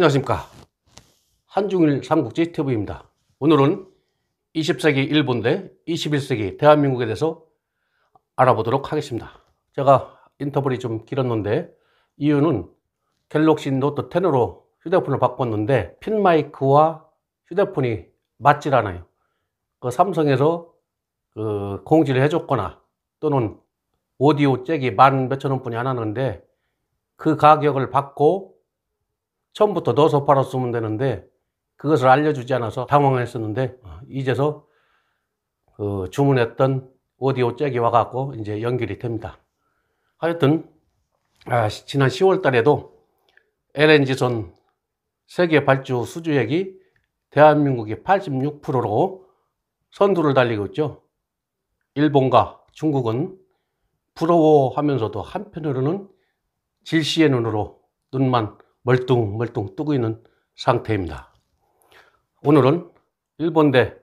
안녕하십니까. 한중일 삼국지 TV입니다. 오늘은 20세기 일본 대 21세기 대한민국에 대해서 알아보도록 하겠습니다. 제가 인터벌이 좀 길었는데 이유는 갤럭시 노트 10으로 휴대폰을 바꿨는데 핀 마이크와 휴대폰이 맞질 않아요. 그 삼성에서 공지를 해줬거나 또는 오디오 잭이 만 몇천 원뿐이 안 하는데 그 가격을 받고 처음부터 넣어서 팔았으면 되는데 그것을 알려주지 않아서 당황했었는데 이제서 주문했던 오디오 잭이 와갖고 이제 연결이 됩니다. 하여튼 지난 10월 달에도 LNG선 세계 발주 수주액이 대한민국이 86%로 선두를 달리고 있죠. 일본과 중국은 부러워하면서도 한편으로는 질시의 눈으로 눈만 멀뚱멀뚱 뜨고 있는 상태입니다. 오늘은 일본 대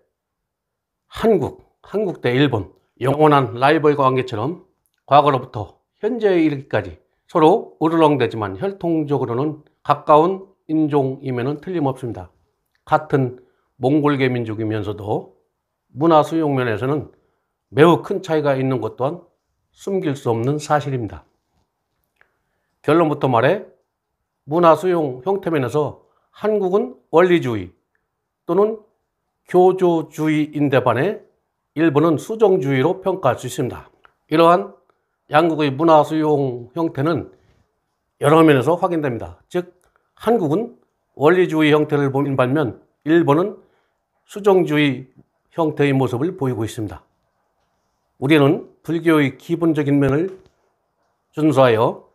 한국 대 일본, 영원한 라이벌 관계처럼 과거로부터 현재에 이르기까지 서로 으르렁대지만 혈통적으로는 가까운 인종임에는 틀림없습니다. 같은 몽골계 민족이면서도 문화 수용 면에서는 매우 큰 차이가 있는 것 또한 숨길 수 없는 사실입니다. 결론부터 말해 문화 수용 형태 면에서 한국은 원리주의 또는 교조주의인데 반해 일본은 수정주의로 평가할 수 있습니다. 이러한 양국의 문화 수용 형태는 여러 면에서 확인됩니다. 즉 한국은 원리주의 형태를 보인 반면 일본은 수정주의 형태의 모습을 보이고 있습니다. 우리는 불교의 기본적인 면을 준수하여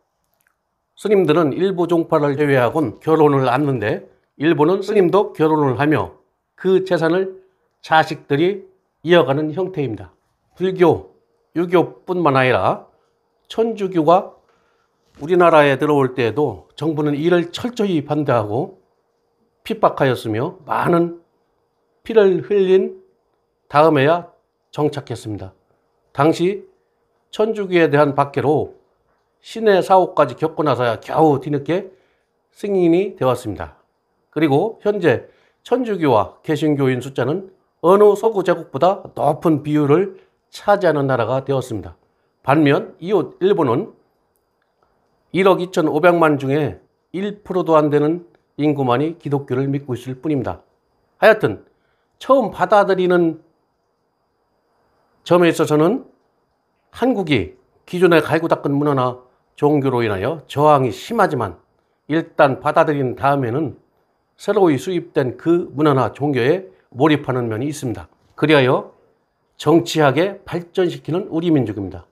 스님들은 일부 종파를 제외하고는 결혼을 않는데 일본은 스님도 결혼을 하며 그 재산을 자식들이 이어가는 형태입니다. 불교, 유교뿐만 아니라 천주교가 우리나라에 들어올 때에도 정부는 이를 철저히 반대하고 핍박하였으며 많은 피를 흘린 다음에야 정착했습니다. 당시 천주교에 대한 박해로 신의 사옥까지 겪고 나서야 겨우 뒤늦게 승인이 되었습니다. 그리고 현재 천주교와 개신교인 숫자는 어느 서구 제국보다 높은 비율을 차지하는 나라가 되었습니다. 반면 이웃 일본은 1억 2,500만 중에 1%도 안 되는 인구만이 기독교를 믿고 있을 뿐입니다. 하여튼 처음 받아들이는 점에 있어서는 한국이 기존에 갈고 닦은 문화나 종교로 인하여 저항이 심하지만 일단 받아들인 다음에는 새로이 수입된 그 문화나 종교에 몰입하는 면이 있습니다. 그리하여 정치하게 발전시키는 우리 민족입니다.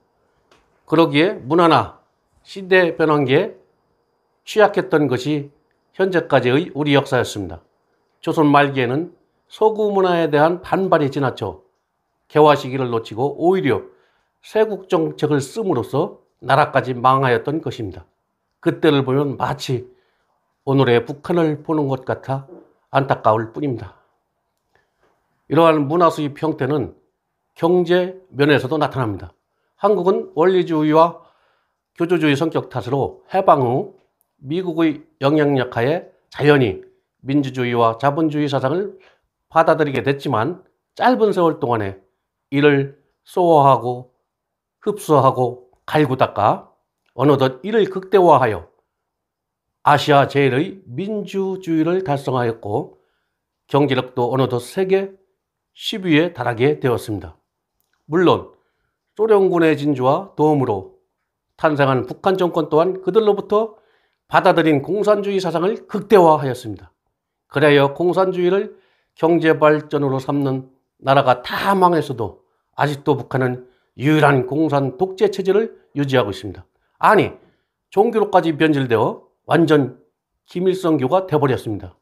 그러기에 문화나 시대 변환기에 취약했던 것이 현재까지의 우리 역사였습니다. 조선 말기에는 서구 문화에 대한 반발이 지나쳐 개화 시기를 놓치고 오히려 세국 정책을 씀으로써 나라까지 망하였던 것입니다. 그때를 보면 마치 오늘의 북한을 보는 것 같아 안타까울 뿐입니다. 이러한 문화 수입 형태는 경제 면에서도 나타납니다. 한국은 원리주의와 교조주의 성격 탓으로 해방 후 미국의 영향력 하에 자연히 민주주의와 자본주의 사상을 받아들이게 됐지만 짧은 세월 동안에 이를 소화하고 흡수하고 갈고 닦아 어느덧 이를 극대화하여 아시아 제일의 민주주의를 달성하였고 경제력도 어느덧 세계 10위에 달하게 되었습니다. 물론 소련군의 진주와 도움으로 탄생한 북한 정권 또한 그들로부터 받아들인 공산주의 사상을 극대화하였습니다. 그래야 공산주의를 경제발전으로 삼는 나라가 다 망했어도 아직도 북한은 유일한 공산 독재 체제를 유지하고 있습니다. 아니, 종교로까지 변질되어 완전 김일성교가 되어버렸습니다.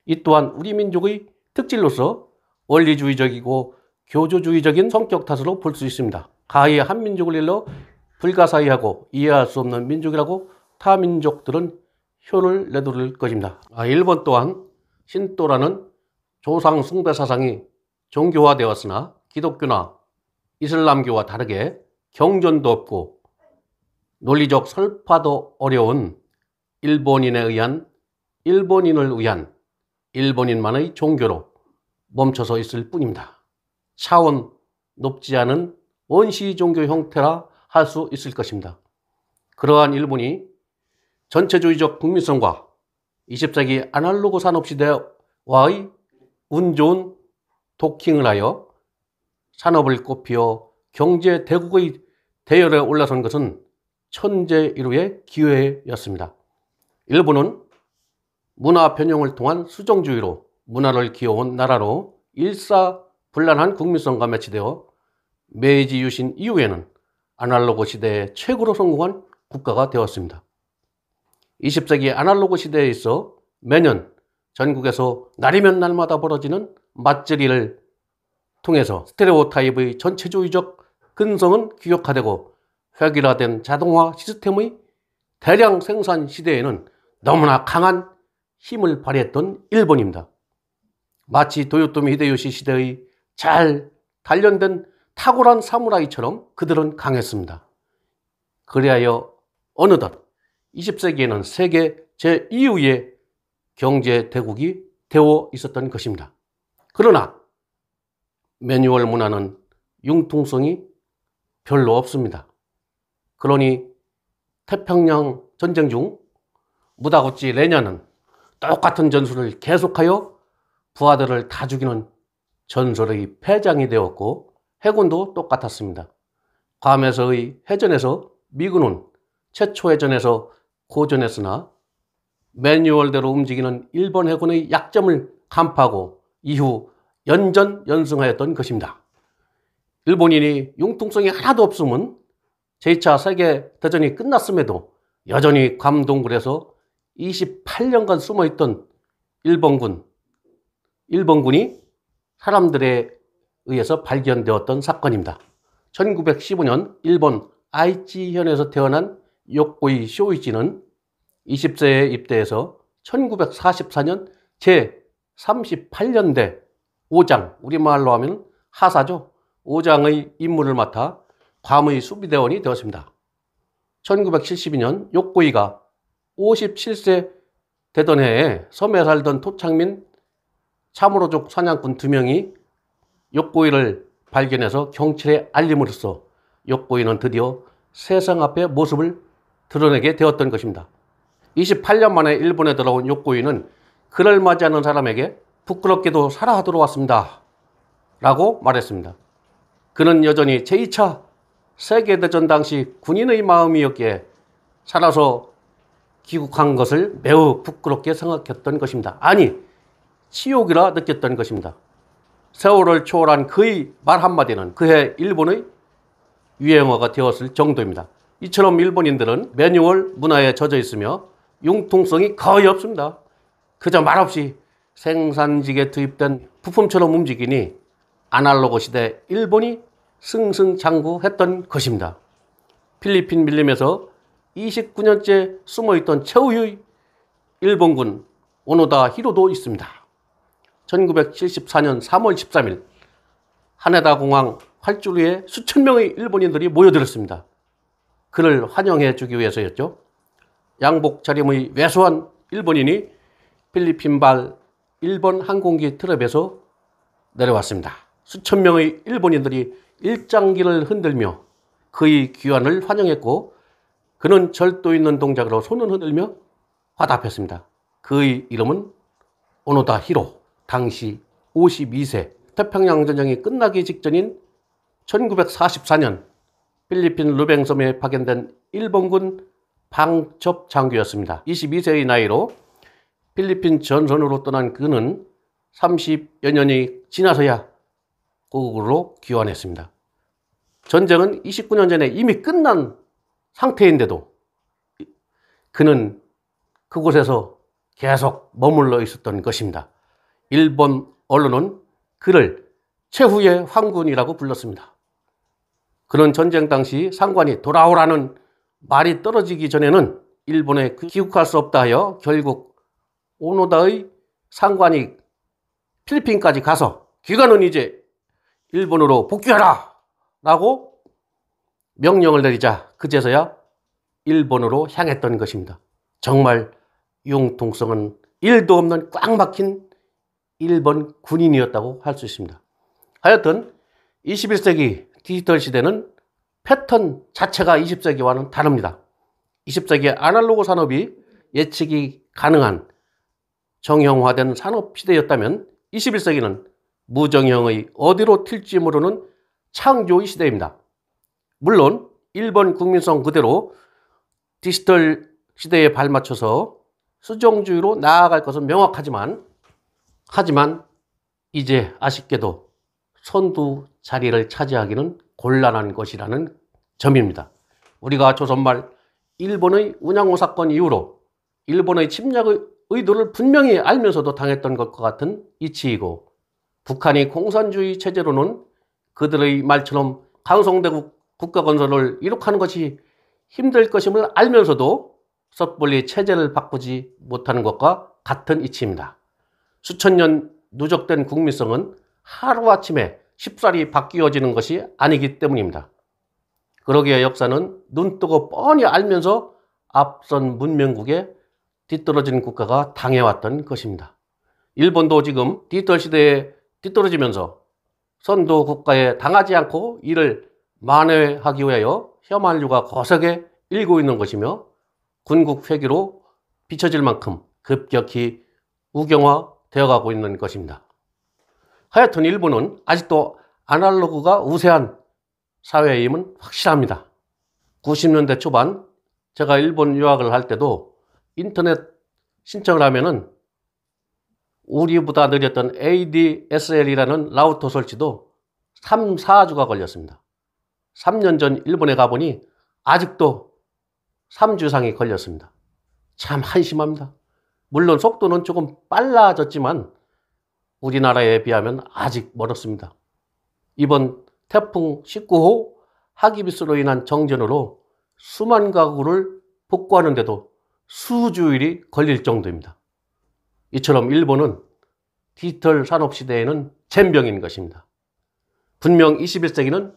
이 또한 우리 민족의 특질로서 원리주의적이고 교조주의적인 성격 탓으로 볼 수 있습니다. 가히 한민족을 일러 불가사의하고 이해할 수 없는 민족이라고 타 민족들은 혀를 내두를 것입니다. 일본 또한 신도라는 조상 숭배 사상이 종교화되었으나 기독교나 이슬람교와 다르게 경전도 없고 논리적 설파도 어려운 일본인에 의한 일본인을 위한 일본인만의 종교로 멈춰서 있을 뿐입니다. 차원 높지 않은 원시 종교 형태라 할 수 있을 것입니다. 그러한 일본이 전체주의적 국민성과 20세기 아날로그 산업시대와의 운 좋은 도킹을 하여 산업을 꽃피워 경제 대국의 대열에 올라선 것은 천재일우의 기회였습니다. 일본은 문화 변형을 통한 수정주의로 문화를 키워온 나라로 일사불란한 국민성과 매치되어 메이지 유신 이후에는 아날로그 시대의 최고로 성공한 국가가 되었습니다. 20세기 아날로그 시대에 있어 매년 전국에서 날이면 날마다 벌어지는 맛들이를 통해서 스테레오타입의 전체주의적 근성은 규격화되고 획일화된 자동화 시스템의 대량 생산 시대에는 너무나 강한 힘을 발휘했던 일본입니다. 마치 도요토미 히데요시 시대의 잘 단련된 탁월한 사무라이처럼 그들은 강했습니다. 그리하여 어느덧 20세기에는 세계 제2위의 경제 대국이 되어 있었던 것입니다. 그러나 매뉴얼 문화는 융통성이 별로 없습니다. 그러니 태평양 전쟁 중 무다구치 레냐는 똑같은 전술을 계속하여 부하들을 다 죽이는 전설의 패장이 되었고, 해군도 똑같았습니다. 괌에서의 해전에서 미군은 최초 해전에서 고전했으나 매뉴얼대로 움직이는 일본 해군의 약점을 간파하고 이후 연전연승하였던 것입니다. 일본인이 융통성이 하나도 없음은 제2차 세계대전이 끝났음에도 여전히 괌 동굴에서 28년간 숨어있던 일본군이 사람들에 의해서 발견되었던 사건입니다. 1915년 일본 아이치현에서 태어난 요코이 쇼이치는 20세에 입대해서 1944년 제38년대 5장, 우리말로 하면 하사죠. 5장의 임무를 맡아 괌의 수비대원이 되었습니다. 1972년 요코이가 57세 되던 해에 섬에 살던 토착민 차무로족 사냥꾼 2명이 요코이를 발견해서 경찰에 알림으로써 요코이는 드디어 세상 앞에 모습을 드러내게 되었던 것입니다. 28년 만에 일본에 들어온 요코이는 그를 맞이하는 사람에게 부끄럽게도 살아 들어왔습니다 라고 말했습니다. 그는 여전히 제2차 세계대전 당시 군인의 마음이었기에 살아서 귀국한 것을 매우 부끄럽게 생각했던 것입니다. 아니, 치욕이라 느꼈던 것입니다. 세월을 초월한 그의 말 한마디는 그해 일본의 유행어가 되었을 정도입니다. 이처럼 일본인들은 매뉴얼 문화에 젖어 있으며 융통성이 거의 없습니다. 그저 말없이 생산직에 투입된 부품처럼 움직이니 아날로그 시대 일본이 승승장구했던 것입니다. 필리핀 밀림에서 29년째 숨어있던 최후의 일본군 오노다 히로도 있습니다. 1974년 3월 13일 하네다 공항 활주로에 수천 명의 일본인들이 모여들었습니다. 그를 환영해 주기 위해서였죠. 양복 차림의 왜소한 일본인이 필리핀발 일본 항공기 트랩에서 내려왔습니다. 수천 명의 일본인들이 일장기를 흔들며 그의 귀환을 환영했고, 그는 절도 있는 동작으로 손을 흔들며 화답했습니다. 그의 이름은 오노다 히로. 당시 52세, 태평양 전쟁이 끝나기 직전인 1944년 필리핀 루뱅섬에 파견된 일본군 방첩 장교였습니다. 22세의 나이로 필리핀 전선으로 떠난 그는 30여 년이 지나서야 고국으로 귀환했습니다. 전쟁은 29년 전에 이미 끝난 상태인데도 그는 그곳에서 계속 머물러 있었던 것입니다. 일본 언론은 그를 최후의 황군이라고 불렀습니다. 그는 전쟁 당시 상관이 돌아오라는 말이 떨어지기 전에는 일본에 귀국할 수 없다 하여 결국 오노다의 상관이 필리핀까지 가서 귀관은 이제 일본으로 복귀하라 라고 명령을 내리자 그제서야 일본으로 향했던 것입니다. 정말 융통성은 일도 없는 꽉 막힌 일본 군인이었다고 할 수 있습니다. 하여튼 21세기 디지털 시대는 패턴 자체가 20세기와는 다릅니다. 20세기 아날로그 산업이 예측이 가능한 정형화된 산업 시대였다면 21세기는 무정형의 어디로 튈지 모르는 창조의 시대입니다. 물론 일본 국민성 그대로 디지털 시대에 발맞춰서 수정주의로 나아갈 것은 명확하지만 이제 아쉽게도 선두 자리를 차지하기는 곤란한 것이라는 점입니다. 우리가 조선말 일본의 운양호 사건 이후로 일본의 침략의 의도를 분명히 알면서도 당했던 것과 같은 이치이고, 북한이 공산주의 체제로는 그들의 말처럼 강성대국 국가 건설을 이룩하는 것이 힘들 것임을 알면서도 섣불리 체제를 바꾸지 못하는 것과 같은 이치입니다. 수천 년 누적된 국민성은 하루아침에 쉽사리 바뀌어지는 것이 아니기 때문입니다. 그러기에 역사는 눈뜨고 뻔히 알면서 앞선 문명국에 뒤떨어진 국가가 당해왔던 것입니다. 일본도 지금 디지털 시대에 뒤떨어지면서 선도 국가에 당하지 않고 이를 만회하기 위하여 혐한류가 거세게 일고 있는 것이며, 군국 회귀로 비춰질 만큼 급격히 우경화되어 가고 있는 것입니다. 하여튼 일본은 아직도 아날로그가 우세한 사회임은 확실합니다. 90년대 초반 제가 일본 유학을 할 때도 인터넷 신청을 하면은 우리보다 느렸던 ADSL이라는 라우터 설치도 3, 4주가 걸렸습니다. 3년 전 일본에 가보니 아직도 3주 이상이 걸렸습니다. 참 한심합니다. 물론 속도는 조금 빨라졌지만 우리나라에 비하면 아직 멀었습니다. 이번 태풍 19호 하기비스로 인한 정전으로 수만 가구를 복구하는데도 수주일이 걸릴 정도입니다. 이처럼 일본은 디지털 산업 시대에는 젬병인 것입니다. 분명 21세기는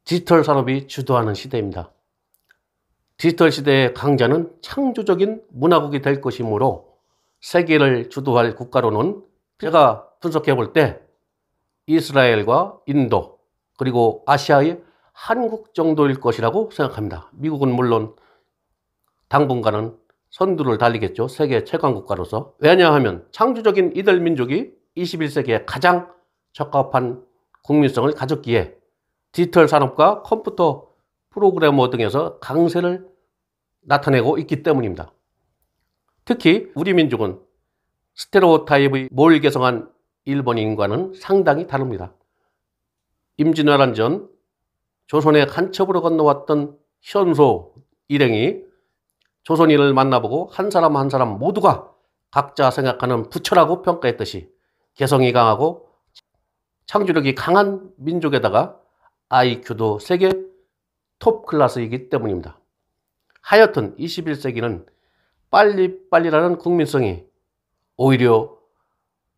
디지털 산업이 주도하는 시대입니다. 디지털 시대의 강자는 창조적인 문화국이 될 것이므로 세계를 주도할 국가로는 제가 분석해 볼 때 이스라엘과 인도, 그리고 아시아의 한국 정도일 것이라고 생각합니다. 미국은 물론 당분간은 선두를 달리겠죠. 세계 최강 국가로서. 왜냐하면 창조적인 이들 민족이 21세기에 가장 적합한 국민성을 가졌기에 디지털 산업과 컴퓨터 프로그래머 등에서 강세를 나타내고 있기 때문입니다. 특히 우리 민족은 스테레오타입의 몰 개성한 일본인과는 상당히 다릅니다. 임진왜란 전 조선의 간첩으로 건너왔던 현소 일행이 조선인을 만나보고 한 사람 한 사람 모두가 각자 생각하는 부처라고 평가했듯이 개성이 강하고 창조력이 강한 민족에다가 IQ도 세계 톱 클래스이기 때문입니다. 하여튼 21세기는 빨리빨리라는 국민성이 오히려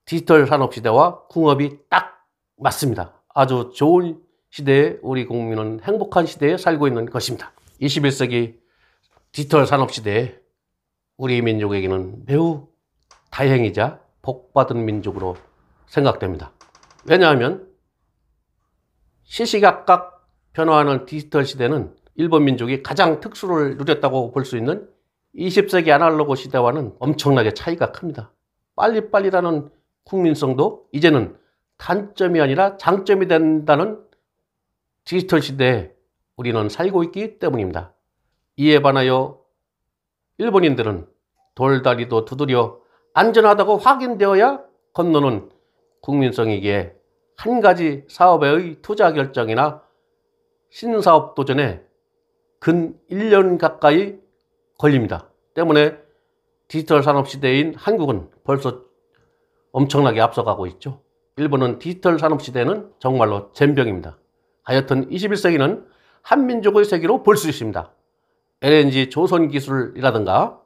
디지털 산업 시대와 궁합이 딱 맞습니다. 아주 좋은 시대에 우리 국민은 행복한 시대에 살고 있는 것입니다. 21세기 디지털 산업 시대에 우리 민족에게는 매우 다행이자 복받은 민족으로 생각됩니다. 왜냐하면 시시각각 변화하는 디지털 시대는 일본 민족이 가장 특수를 누렸다고 볼 수 있는 20세기 아날로그 시대와는 엄청나게 차이가 큽니다. 빨리빨리라는 국민성도 이제는 단점이 아니라 장점이 된다는 디지털 시대에 우리는 살고 있기 때문입니다. 이에 반하여 일본인들은 돌다리도 두드려 안전하다고 확인되어야 건너는 국민성이기에 한 가지 사업의 투자 결정이나 신사업 도전에 근 1년 가까이 걸립니다. 때문에 디지털 산업 시대인 한국은 벌써 엄청나게 앞서가고 있죠. 일본은 디지털 산업 시대는 정말로 젬병입니다. 하여튼 21세기는 한민족의 세계로 볼 수 있습니다. LNG 조선 기술이라든가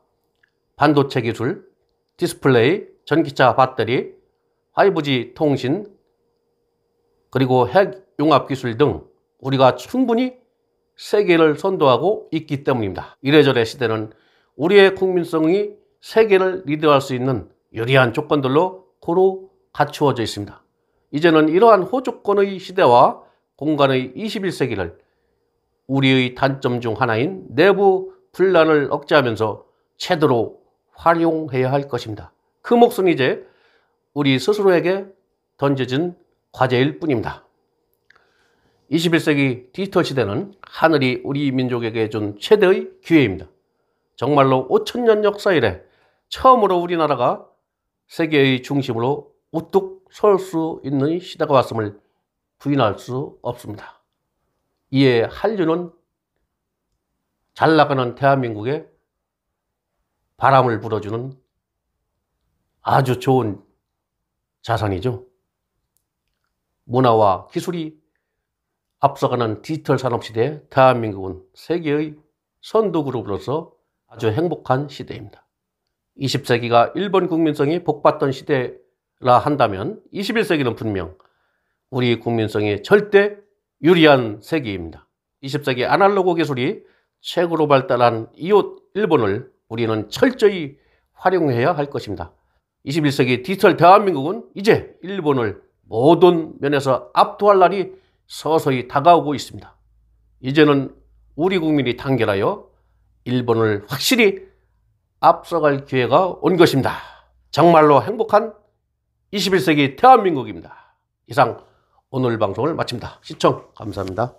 반도체 기술, 디스플레이, 전기차 배터리, 5G 통신, 그리고 핵 융합 기술 등 우리가 충분히 세계를 선도하고 있기 때문입니다. 이래저래 시대는 우리의 국민성이 세계를 리드할 수 있는 유리한 조건들로 고루 갖추어져 있습니다. 이제는 이러한 호조건의 시대와 공간의 21세기를 우리의 단점 중 하나인 내부 분란을 억제하면서 제대로 활용해야 할 것입니다. 그 몫은 이제 우리 스스로에게 던져진 과제일 뿐입니다. 21세기 디지털 시대는 하늘이 우리 민족에게 준 최대의 기회입니다. 정말로 5000년 역사 이래 처음으로 우리나라가 세계의 중심으로 우뚝 설 수 있는 시대가 왔음을 부인할 수 없습니다. 이에 한류는 잘 나가는 대한민국에 바람을 불어주는 아주 좋은 자산이죠. 문화와 기술이 앞서가는 디지털 산업 시대에 대한민국은 세계의 선두 그룹으로서 아주 행복한 시대입니다. 20세기가 일본 국민성이 복받던 시대라 한다면 21세기는 분명 우리 국민성이 절대 유리한 세기입니다. 20세기 아날로그 기술이 최고로 발달한 이웃 일본을 우리는 철저히 활용해야 할 것입니다. 21세기 디지털 대한민국은 이제 일본을 모든 면에서 압도할 날이 서서히 다가오고 있습니다. 이제는 우리 국민이 단결하여 일본을 확실히 앞서갈 기회가 온 것입니다. 정말로 행복한 21세기 대한민국입니다. 이상 오늘 방송을 마칩니다. 시청 감사합니다.